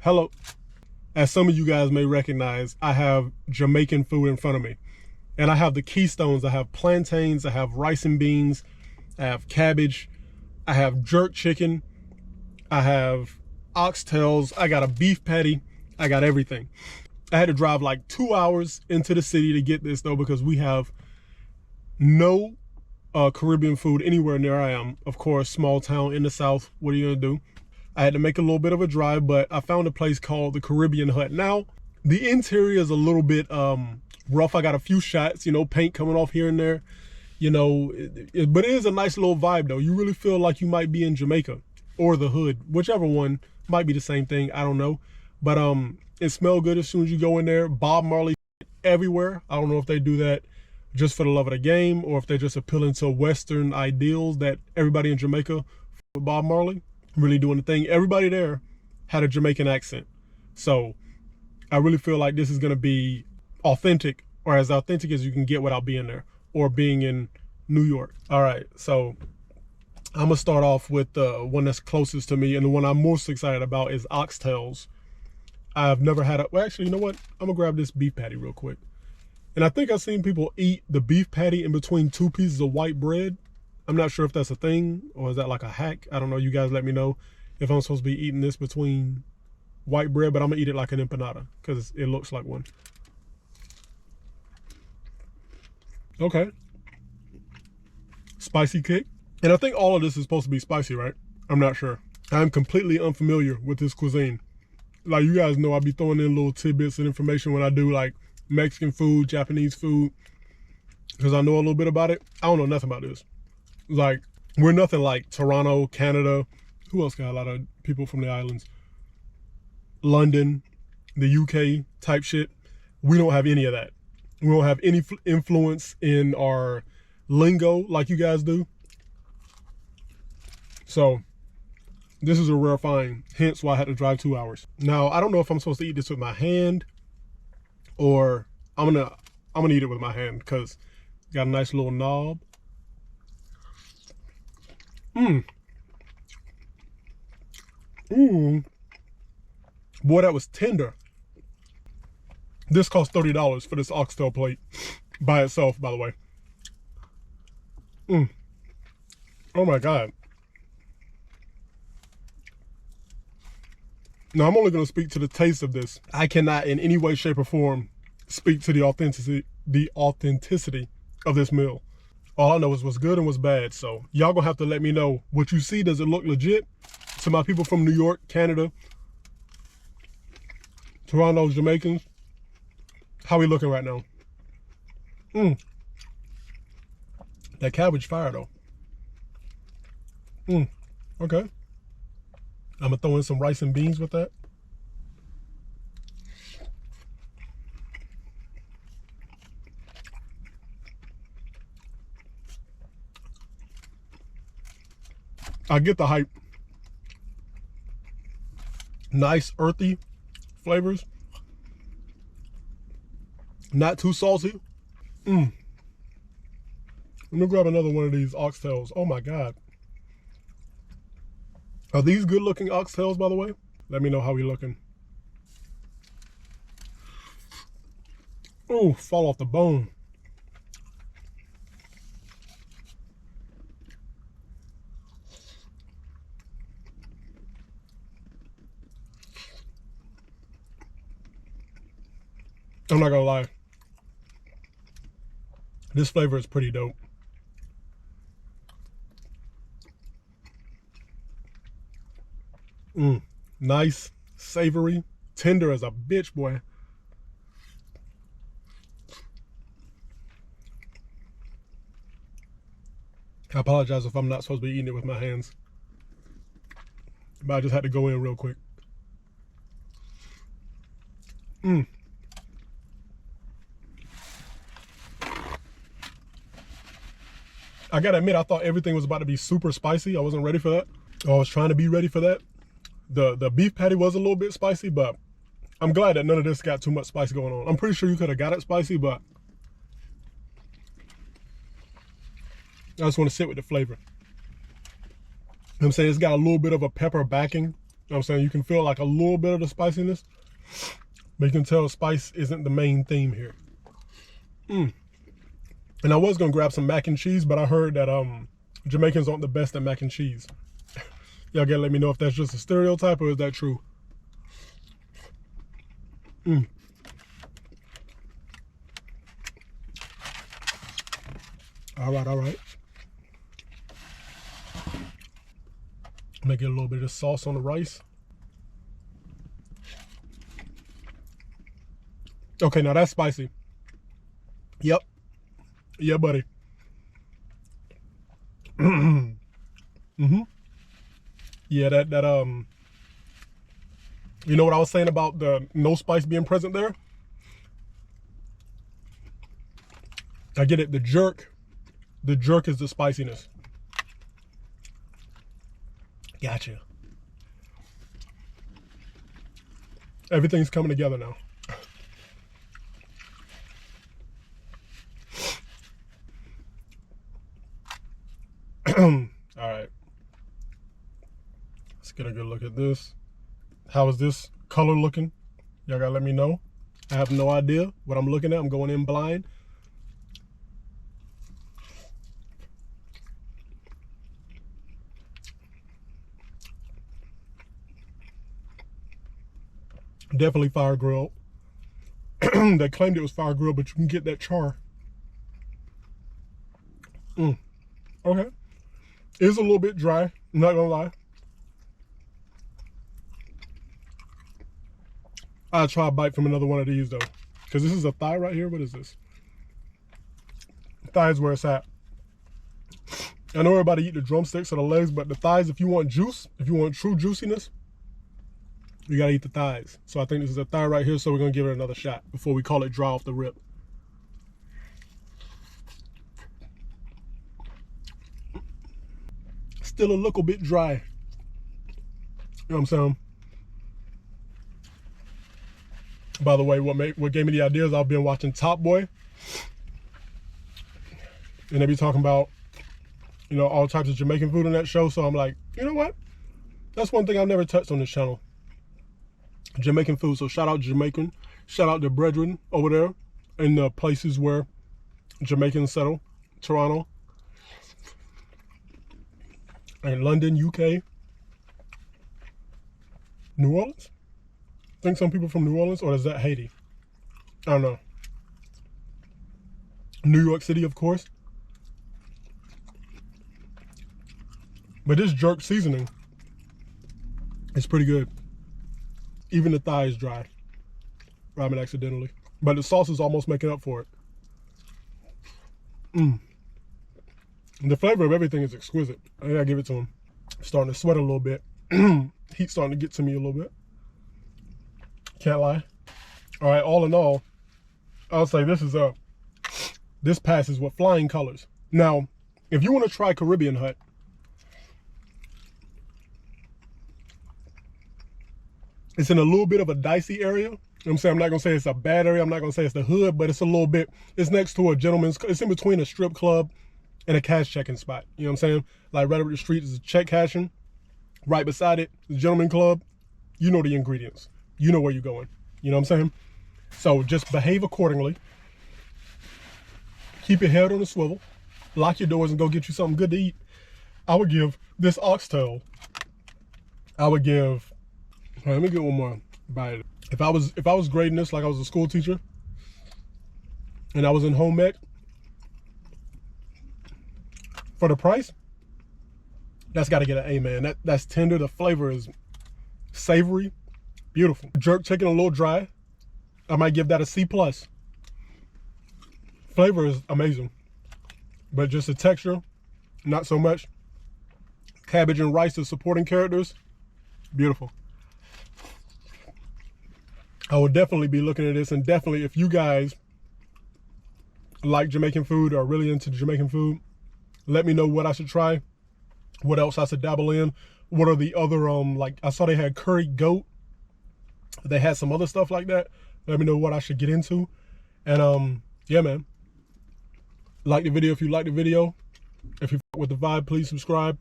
Hello. As some of you guys may recognize, I have Jamaican food in front of me. And I have the keystones. I have plantains, I have rice and beans, I have cabbage, I have jerk chicken, I have oxtails, I got a beef patty, I got everything. I had to drive like 2 hours into the city to get this though, because we have no Caribbean food anywhere near I am. Of course, small town in the South, what are you gonna do? I had to make a little bit of a drive, but I found a place called the Caribbean Hut. Now, the interior is a little bit rough. I got a few shots, you know, paint coming off here and there, you know, but it is a nice little vibe though. You really feel like you might be in Jamaica or the hood, whichever one, might be the same thing, I don't know. But it smelled good as soon as you go in there. Bob Marley everywhere. I don't know if they do that just for the love of the game or if they're just appealing to Western ideals that everybody in Jamaica with Bob Marley really doing the thing. Everybody there had a Jamaican accent. So I really feel like this is gonna be authentic, or as authentic as you can get without being there or being in New York. All right, so I'm gonna start off with the one that's closest to me, and the one I'm most excited about is oxtails. I've never had a, well, actually, you know what? I'm gonna grab this beef patty real quick. And I think I've seen people eat the beef patty in between two pieces of white bread. I'm not sure if that's a thing or is that like a hack. I don't know. You guys let me know if I'm supposed to be eating this between white bread, but I'm gonna eat it like an empanada because it looks like one. Okay. Spicy kick. And I think all of this is supposed to be spicy, right? I'm not sure. I'm completely unfamiliar with this cuisine. Like, you guys know I be throwing in little tidbits of information when I do like Mexican food, Japanese food, because I know a little bit about it. I don't know nothing about this. Like, we're nothing like Toronto, Canada. Who else got a lot of people from the islands? London, the UK type shit. We don't have any of that. We don't have any influence in our lingo like you guys do. So this is a rare find, hence why I had to drive 2 hours. Now, I don't know if I'm supposed to eat this with my hand or I'm gonna eat it with my hand because got a nice little knob. Ooh. Boy, that was tender. This cost $30 for this oxtail plate by itself, by the way. Oh my God. Now, I'm only going to speak to the taste of this. I cannot in any way, shape, or form speak to the authenticity of this meal. All I know is what's good and what's bad. So y'all gonna have to let me know what you see. Does it look legit? To my people from New York, Canada, Toronto, Jamaicans, how we looking right now? That cabbage fire though. Okay. I'm gonna throw in some rice and beans with that. I get the hype. Nice earthy flavors. Not too salty. Let me grab another one of these oxtails. Oh my God. Are these good looking oxtails, by the way? Let me know how we looking. Oh, fall off the bone. I'm not gonna lie. This flavor is pretty dope. Nice, savory, tender as a bitch, boy. I apologize if I'm not supposed to be eating it with my hands, but I just had to go in real quick. I gotta admit, I thought everything was about to be super spicy. I wasn't ready for that. I was trying to be ready for that. The beef patty was a little bit spicy, but I'm glad that none of this got too much spice going on. I'm pretty sure you could have got it spicy, but I just want to sit with the flavor. You know what I'm saying? It's got a little bit of a pepper backing know what I'm saying? You can feel like a little bit of the spiciness, but you can tell spice isn't the main theme here. And I was gonna grab some mac and cheese, but I heard that Jamaicans aren't the best at mac and cheese. Y'all gotta let me know if that's just a stereotype or is that true. All right. Make it a little bit of sauce on the rice. Okay, now that's spicy. Yep. Yeah, buddy. Yeah, you know what I was saying about the no spice being present there? I get it. The jerk is the spiciness. Gotcha. Everything's coming together now. All right. Let's get a good look at this. How is this color looking? Y'all gotta let me know. I have no idea what I'm looking at. I'm going in blind. Definitely fire grilled. They claimed it was fire grilled, but you can get that char. Okay. It's a little bit dry, I'm not gonna lie. I'll try a bite from another one of these though. Because this is a thigh right here. What is this? Thigh is where it's at. I know everybody eat the drumsticks or the legs, but the thighs, if you want juice, if you want true juiciness, you gotta eat the thighs. So I think this is a thigh right here, so we're gonna give it another shot before we call it dry off the rip. Still a little bit dry. You know what I'm saying? By the way, what gave me the idea is I've been watching Top Boy. And they be talking about, you know, all types of Jamaican food in that show. So I'm like, you know what? That's one thing I've never touched on this channel. Jamaican food. So shout out Jamaican. Shout out the brethren over there in the places where Jamaicans settle. Toronto. And London, UK. New Orleans? I think some people from New Orleans, or is that Haiti? I don't know. New York City, of course. But this jerk seasoning is pretty good. Even the thigh is dry. Ramen accidentally. But the sauce is almost making up for it. The flavor of everything is exquisite. I gotta give it to him. Starting to sweat a little bit. Heat's starting to get to me a little bit. Can't lie. All right, all in all, I'll say this passes with flying colors. Now, if you want to try Caribbean Hut, it's in a little bit of a dicey area. You know what I'm saying? I'm not going to say it's a bad area. I'm not going to say it's the hood, but it's a little bit, it's next to a gentleman's, it's in between a strip club and a cash checking spot. You know what I'm saying? Like right up the street is a check cashing. Right beside it, the gentleman club. You know the ingredients. You know where you're going. You know what I'm saying? So just behave accordingly. Keep your head on the swivel. Lock your doors and go get you something good to eat. I would give this oxtail, I would give, all right, let me get one more bite. If I was grading this like I was a school teacher and I was in home ec, for the price, that's got to get an A, man. That's tender. The flavor is savory, beautiful. Jerk chicken a little dry. I might give that a C+. Flavor is amazing, but just the texture, not so much. Cabbage and rice, the supporting characters, beautiful. I will definitely be looking at this, and definitely if you guys like Jamaican food or are really into Jamaican food, let me know what I should try, what else I should dabble in. What are the other, like I saw they had curry goat. They had some other stuff like that. Let me know what I should get into. And yeah, man. Like the video if you like the video. If you fuck with the vibe, please subscribe.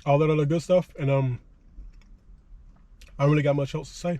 All that other good stuff. And I don't really got much else to say.